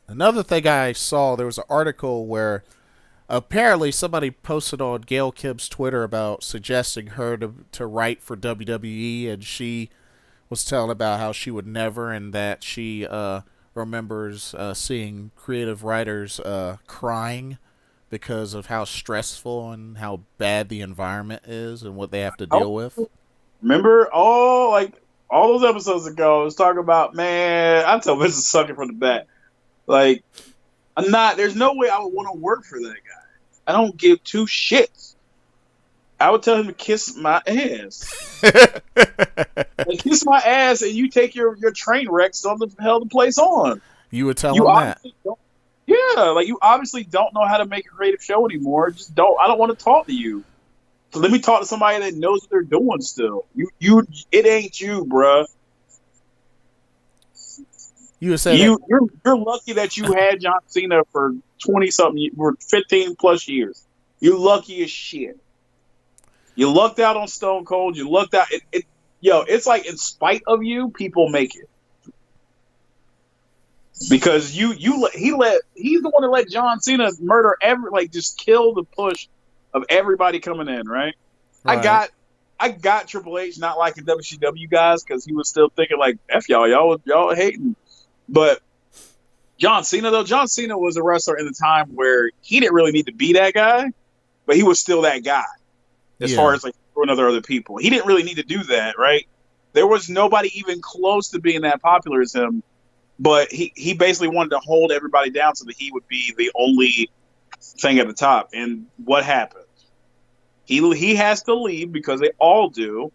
another thing I saw, there was an article where apparently somebody posted on Gail Kim's Twitter about suggesting her to write for WWE, and she was telling about how she would never, and that she remembers seeing creative writers crying because of how stressful and how bad the environment is and what they have to deal with. Remember all those episodes ago, I was talking about, man, I tell Vince is sucking from the back. Like, there's no way I would want to work for that guy. I don't give two shits. I would tell him to kiss my ass. Like, kiss my ass, and you take your train wrecks on the hell the place on. You would tell him that? Yeah, like, you obviously don't know how to make a creative show anymore. Just don't. I don't want to talk to you. So let me talk to somebody that knows what they're doing still. It ain't you, bruh. You would say you're lucky that you had John Cena for 20-something, or 15 plus years. You're lucky as shit. You lucked out on Stone Cold. You lucked out. It's like, in spite of you, people make it. Because he's the one that let John Cena murder just kill the push of everybody coming in, right? I got Triple H not liking WCW guys because he was still thinking like, F y'all hating. But John Cena was a wrestler in the time where he didn't really need to be that guy, but he was still that guy as far as like throwing other people. He didn't really need to do that, right? There was nobody even close to being that popular as him, but he basically wanted to hold everybody down so that he would be the only thing at the top. And what happened? He has to leave because they all do,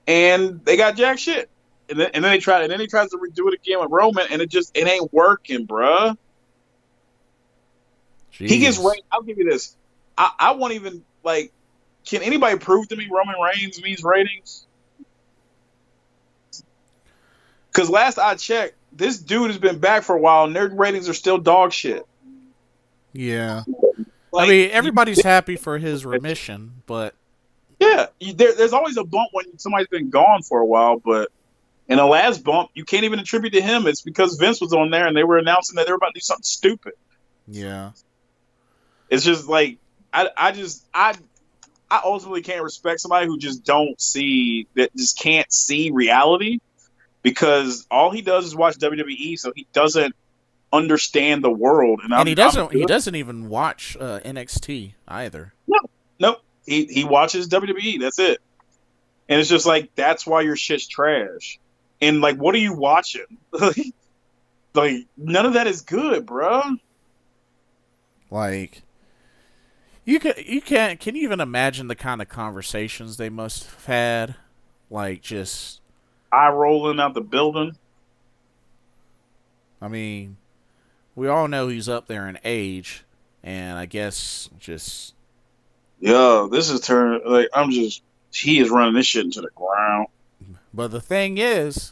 and they got jack shit. And then he tries to redo it again with Roman, and it ain't working, bruh. Jeez. He gets ranked. I'll give you this. I won't even can anybody prove to me Roman Reigns means ratings? Because last I checked, this dude has been back for a while, and their ratings are still dog shit. Yeah. I mean, everybody's happy for his remission, but yeah, there's always a bump when somebody's been gone for a while, but in the last bump, you can't even attribute to him. It's because Vince was on there, and they were announcing that they were about to do something stupid. Yeah. It's just like, I ultimately can't respect somebody who just can't see reality, because all he does is watch WWE, so he doesn't understand the world. And he doesn't even watch NXT either. No. He watches WWE. That's it. And it's just like, that's why your shit's trash. And like, what are you watching? Like, none of that is good, bro. Like, can you even imagine the kind of conversations they must have had? Like, just eye rolling out the building. I mean, we all know he's up there in age, and I guess just this is he is running this shit into the ground. But the thing is,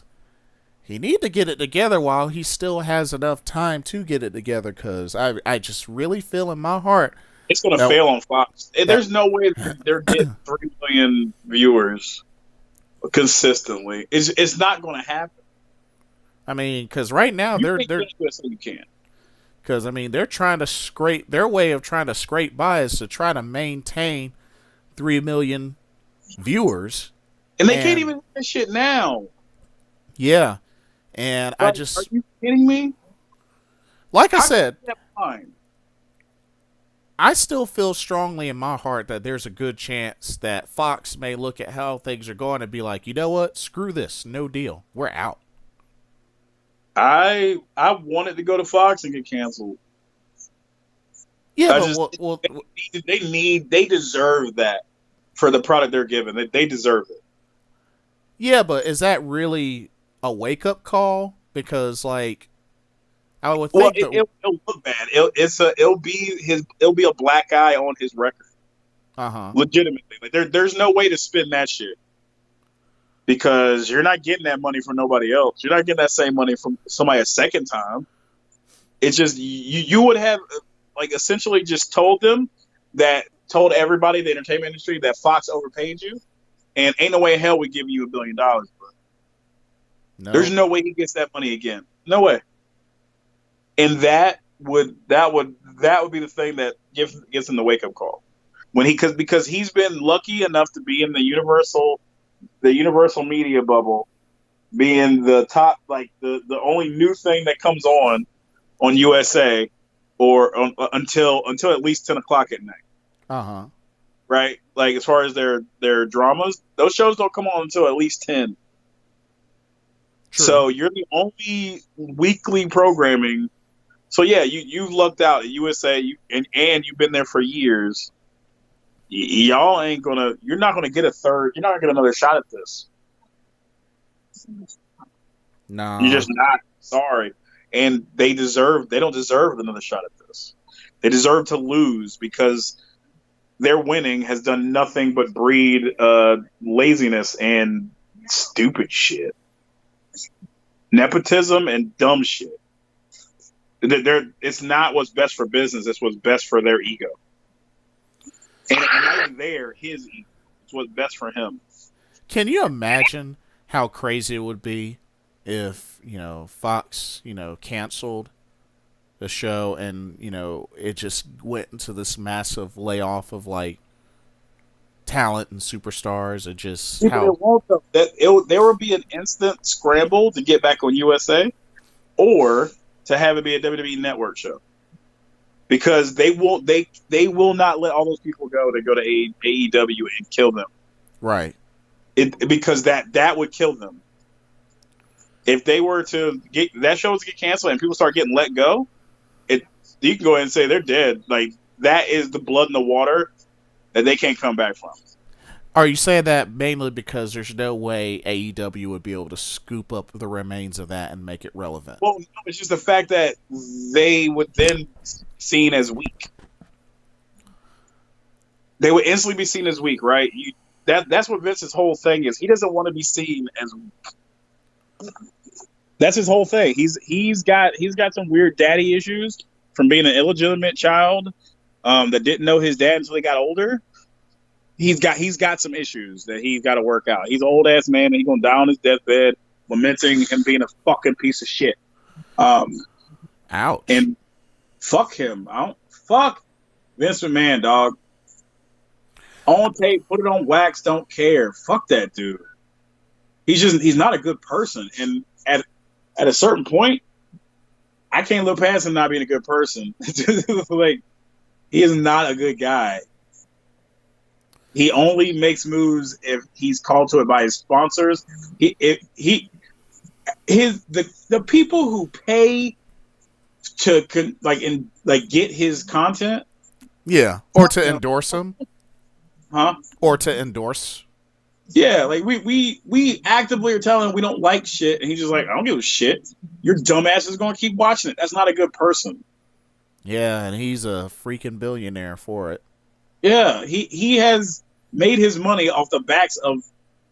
he need to get it together while he still has enough time to get it together, because I just really feel in my heart it's going to fail on Fox. There's no way they're getting 3 million viewers consistently. It's not going to happen. I mean, because right now they're you can. Because I mean, they're trying to scrape. Their way of trying to scrape by is to try to maintain 3 million viewers, and they can't even do that shit now. Yeah, and are you kidding me? Like I said, I still feel strongly in my heart that there's a good chance that Fox may look at how things are going and be like, you know what? Screw this. No deal. We're out. I wanted to go to Fox and get canceled. Yeah, they deserve that for the product they're given. They deserve it. Yeah, but is that really a wake-up call? Because, like, I would think it'll look bad. It'll be a black eye on his record. Uh-huh. Legitimately, like there's no way to spin that shit. because you're not getting that money from nobody else. You're not getting that same money from somebody a second time. It's just you would have like essentially just told everybody the entertainment industry that Fox overpaid you, and ain't no way in hell we give you $1 billion. Bro. No. There's no way he gets that money again. No way. And that would be the thing that gives him the wake up call when because he's been lucky enough to be in the universal media bubble, being the top, like the only new thing that comes on USA or until at least 10 o'clock at night. Right? Like as far as their dramas, those shows don't come on until at least 10. True. So you're the only weekly programming. So yeah, you've lucked out at USA, and you've been there for years. Y'all ain't gonna. You're not gonna get a third. You're not gonna get another shot at this. No, you're just not. Sorry, and they don't deserve another shot at this. They deserve to lose because their winning has done nothing but breed laziness and stupid shit, nepotism and dumb shit. It's not what's best for business. It's what's best for their ego. And not even his ego. It's what's best for him. Can you imagine how crazy it would be if, Fox, canceled the show and, it just went into this massive layoff of, like, talent and superstars and just there would be an instant scramble to get back on USA or to have it be a WWE network show, because they will not let all those people go that go to AEW and kill them. Right. Because that would kill them. If they were to get that show to get canceled and people start getting let go, you can go ahead and say they're dead. Like that is the blood in the water that they can't come back from. Are you saying that mainly because there's no way AEW would be able to scoop up the remains of that and make it relevant? Well, no, it's just the fact that they would then be seen as weak. They would instantly be seen as weak, right? That's what Vince's whole thing is. He doesn't want to be seen as weak. That's his whole thing. He's got some weird daddy issues from being an illegitimate child that didn't know his dad until he got older. He's got some issues that he's got to work out. He's an old ass man, and he's gonna die on his deathbed, lamenting him being a fucking piece of shit. Ouch. And fuck him. Fuck Vince McMahon, dog. On tape, put it on wax. Don't care. Fuck that dude. He's not a good person, and at a certain point, I can't look past him not being a good person. Like he is not a good guy. He only makes moves if he's called to it by his sponsors. The people who pay to get his content, yeah, or to endorse him, huh? Or to endorse. Yeah, like we actively are telling him we don't like shit, and he's just like, I don't give a shit. Your dumbass is going to keep watching it. That's not a good person. Yeah, and he's a freaking billionaire for it. Yeah, he has made his money off the backs of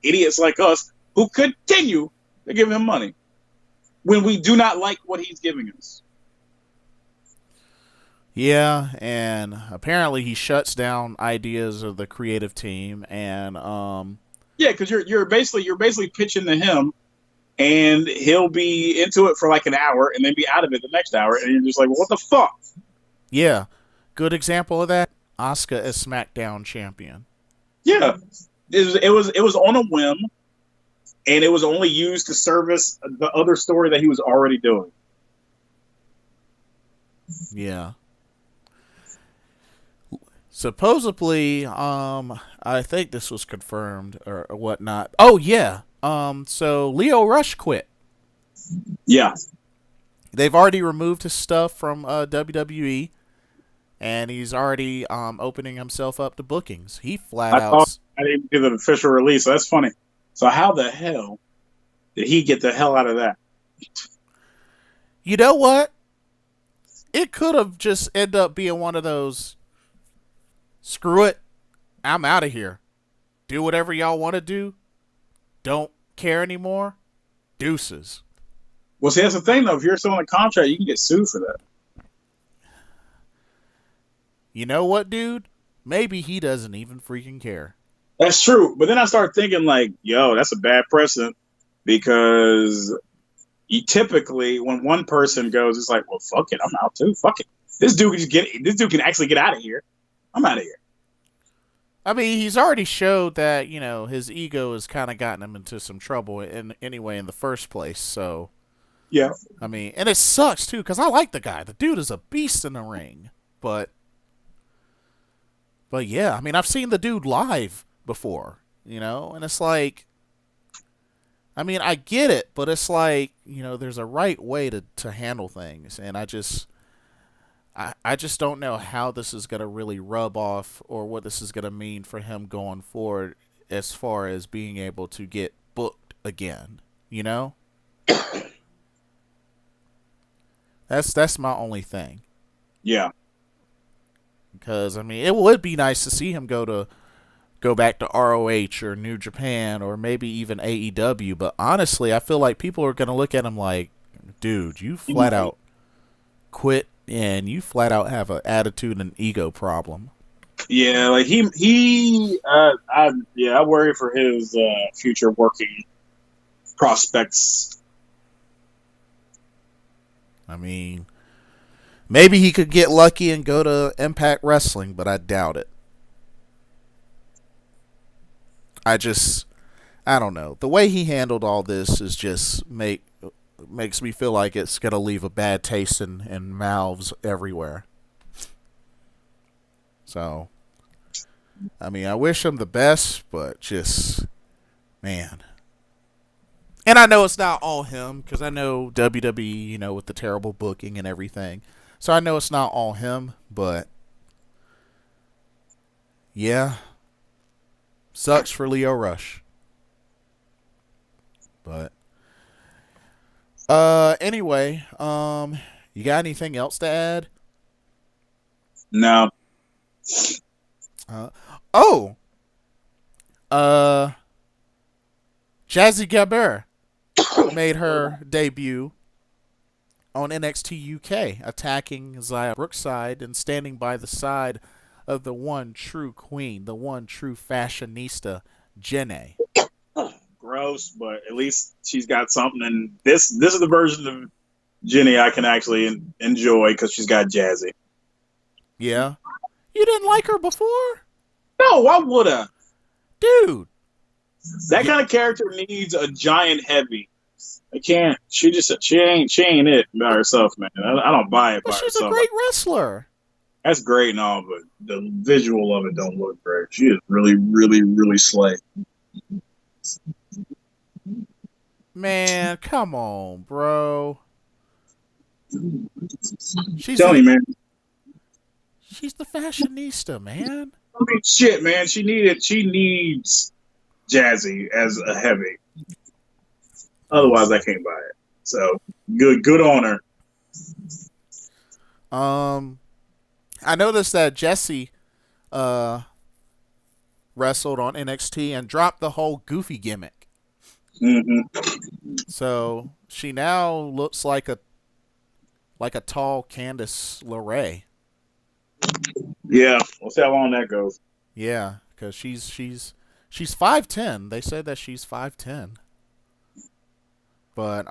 idiots like us who continue to give him money when we do not like what he's giving us. Yeah, and apparently he shuts down ideas of the creative team, and yeah, because you're basically pitching to him, and he'll be into it for like an hour and then be out of it the next hour, and you're just like, well, what the fuck? Yeah, good example of that. Asuka as SmackDown champion. Yeah, it was on a whim, and it was only used to service the other story that he was already doing. Yeah. Supposedly, I think this was confirmed or whatnot. Oh yeah. So Leo Rush quit. Yeah. They've already removed his stuff from WWE. And he's already opening himself up to bookings. He flat out. I didn't do the official release, so that's funny. So how the hell did he get the hell out of that? You know what? It could have just ended up being one of those, screw it, I'm out of here. Do whatever y'all want to do. Don't care anymore, deuces. Well, see, that's the thing, though. If you're still on a contract, you can get sued for that. You know what, dude? Maybe he doesn't even freaking care. That's true. But then I start thinking, like, yo, that's a bad precedent because you typically, when one person goes, it's like, well, fuck it, I'm out too. Fuck it. This dude can actually get out of here. I'm out of here. I mean, he's already showed that, his ego has kind of gotten him into some trouble anyway in the first place. So, yeah. I mean, and it sucks too because I like the guy. The dude is a beast in the ring. But yeah, I mean, I've seen the dude live before, and it's like, I mean, I get it, but it's like, there's a right way to handle things, and I just don't know how this is going to really rub off or what this is going to mean for him going forward as far as being able to get booked again, That's my only thing. Yeah. Because, I mean, it would be nice to see him go back to ROH or New Japan or maybe even AEW, but honestly, I feel like people are going to look at him like, dude, you flat out quit and you flat out have an attitude and ego problem. Yeah, like I worry for his future working prospects. I mean, maybe he could get lucky and go to Impact Wrestling, but I doubt it. I don't know. The way he handled all this is just makes me feel like it's going to leave a bad taste in mouths everywhere. So, I mean, I wish him the best, but just, man. And I know it's not all him, because I know WWE, with the terrible booking and everything. So I know it's not all him, but yeah. Sucks for Leo Rush. But anyway, you got anything else to add? No. Jazzy Gabert made her debut on NXT UK, attacking Zaya Brookside and standing by the side of the one true queen, the one true fashionista, Jenny. Gross, but at least she's got something. And this is the version of Jenny I can actually enjoy because she's got Jazzy. Yeah. You didn't like her before? No, why would I? Dude. That kind of character needs a giant heavy. I can't. She ain't it by herself, man. I don't buy it by herself. But she's a great wrestler. That's great and all, but the visual of it don't look great. She is really, really, really slay. Man, come on, bro. Tell me, man. She's the fashionista, man. I mean, shit, man. She needs Jazzy as a heavy. Otherwise, I can't buy it. So good on her. I noticed that Jessie wrestled on NXT and dropped the whole goofy gimmick. Mm-hmm. So she now looks like a tall Candice LeRae. Yeah, we'll see how long that goes. Yeah, because she's 5'10". They said that she's 5'10". But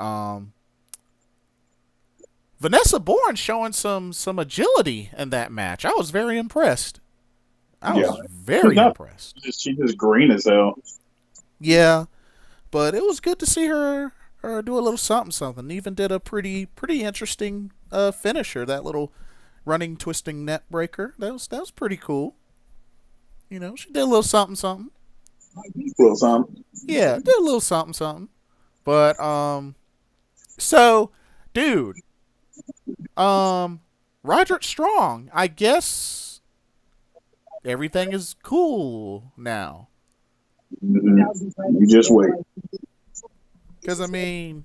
Vanessa Bourne showing some agility in that match. I was very impressed. I was very impressed. She's just green as hell. Yeah, but it was good to see her do a little something. Even did a pretty interesting finisher. That little running twisting net breaker. That was pretty cool. She did a little something. A little something. Yeah, did a little something. But so, dude, Roderick Strong, I guess everything is cool now. You just wait. Because, I mean,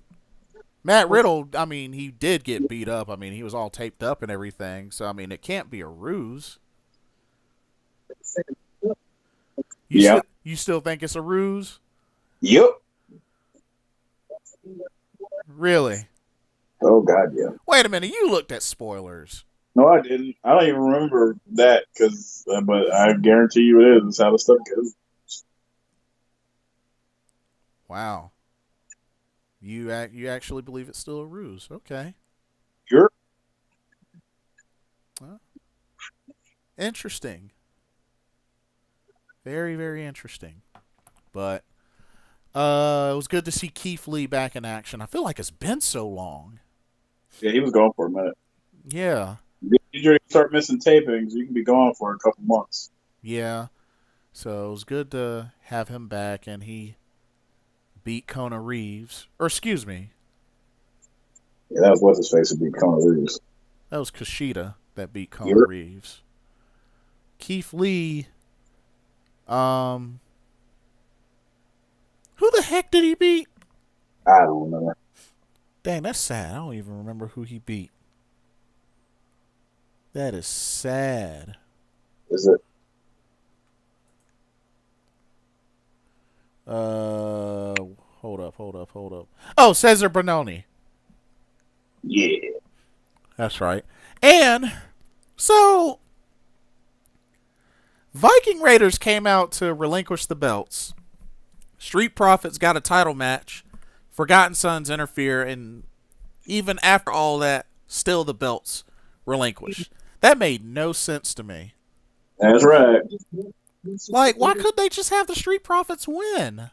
Matt Riddle, I mean, he did get beat up. I mean, he was all taped up and everything. So, I mean, it can't be a ruse. You still think it's a ruse? Yep. Really? Oh God, yeah. Wait a minute. You looked at spoilers. No, I didn't. I don't even remember that because, but I guarantee you it is. It's how the stuff goes. Wow. You actually believe it's still a ruse? Okay. You're Well, interesting. Very very interesting. But it was good to see Keith Lee back in action. I feel like it's been so long. yeah, he was gone for a minute. Yeah. You start missing tapings, you can be gone for a couple months. Yeah. So it was good to have him back, and he beat Kona Reeves. Or excuse me, Yeah, that was what's his face would be Kona Reeves. that was Kushida that beat Kona You're, Reeves. Keith Lee, um, who the heck did he beat? I don't remember. Dang, that's sad. I don't even remember who he beat. That is sad. Is it? Hold up. Oh, Cesar Bononi. Yeah. That's right. And so Viking Raiders came out to relinquish the belts. Street Profits got a title match. Forgotten Sons interfere, and even after all that, still the belts relinquished. That made no sense to me. That's right. Like, why could they just have the Street Profits win?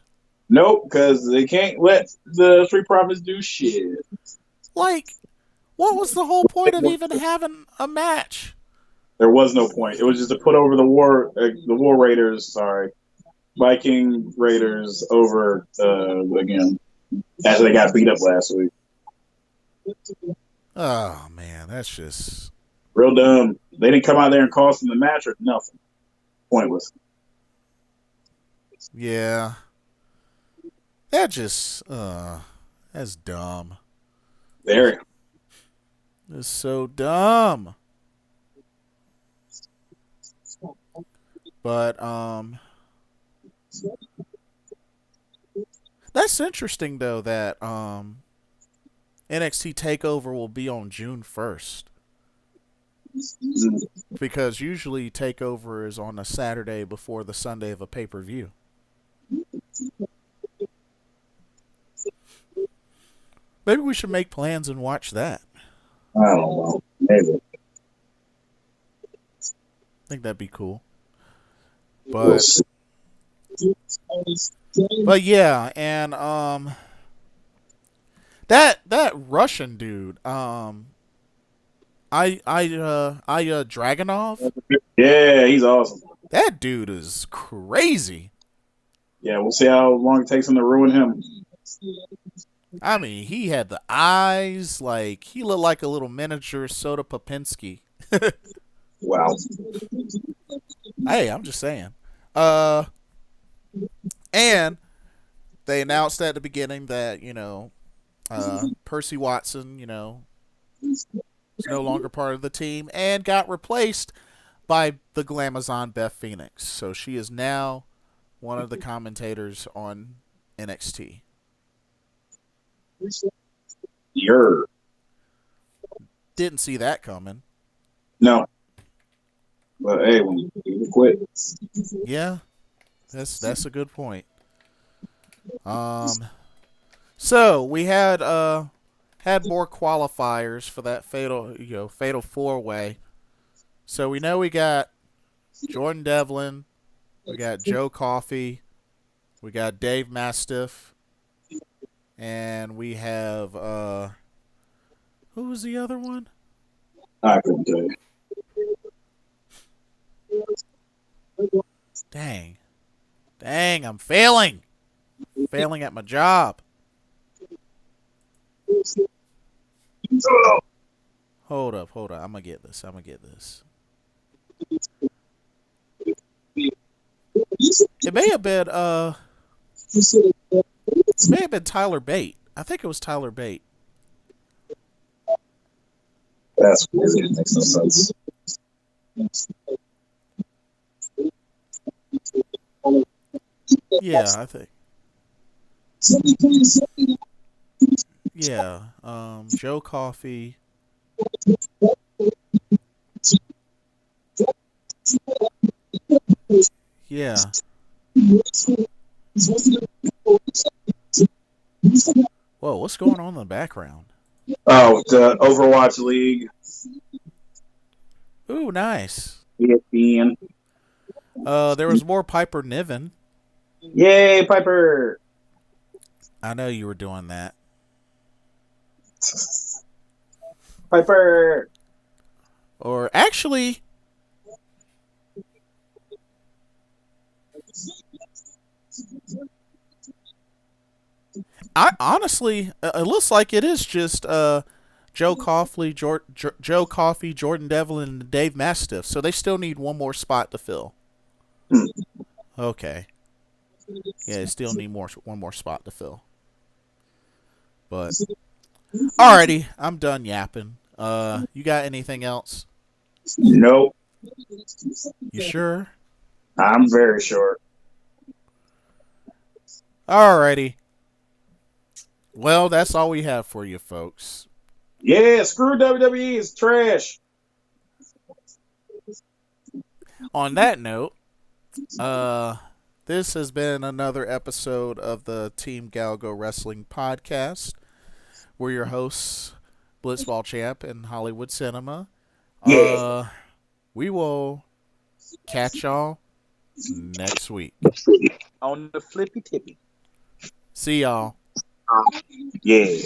Nope, because they can't let the Street Profits do shit. Like, what was the whole point of even having a match? There was no point. It was just to put over the War Raiders. Sorry, Viking Raiders over again after they got beat up last week. Oh man, that's just Real dumb. They didn't come out there and cost them the match or nothing. Pointless. yeah. That just that's dumb. Very. It's so dumb. But that's interesting though that NXT Takeover will be on June 1st. Because usually Takeover is on a Saturday before the Sunday of a pay-per-view. Maybe we should make plans and watch that. I don't know. Maybe. I think that'd be cool. We'll But see. but yeah, and that Russian dude, Dragonov, Yeah, he's awesome. that dude is crazy. Yeah, we'll see how long it takes him to ruin him. I mean, he had the eyes, like he looked like a little miniature Soda Popinski. Wow. Hey, I'm just saying. And they announced at the beginning that, Percy Watson, is no longer part of the team and got replaced by the Glamazon Beth Phoenix. So she is now one of the commentators on NXT. You're Didn't see that coming. no. But hey, when you quit. Yeah, that's a good point. So we had more qualifiers for that fatal 4-way. So we know we got Jordan Devlin, we got Joe Coffey, we got Dave Mastiff, and we have who was the other one? I couldn't tell you. Dang, I'm failing at my job. Hold up. I'm gonna get this. It may have been Tyler Bate. I think it was Tyler Bate. That's weird. It makes no sense. Yeah, I think. Yeah. Joe Coffey. Yeah. Whoa, what's going on in the background? Oh, the Overwatch League. Ooh, nice. ESPN. There was more Piper Niven. Yay, Piper! I know you were doing that. Piper! Or actually, I honestly, it looks like it is just Joe Coffey, Joe Coffey, Jordan Devlin, and Dave Mastiff. So they still need one more spot to fill. Okay. Yeah, they still need one more spot to fill. But alrighty, I'm done yapping. You got anything else? Nope. You sure? I'm very short. Alrighty. Well, that's all we have for you, folks. Yeah, screw WWE. It's trash. On that note, this has been another episode of the Team GOWGO Wrestling Podcast. We're your hosts, Blitzball Champ and Hollywood Cinema. Yeah. We will catch y'all next week. On the flippy tippy. See y'all. Yeah.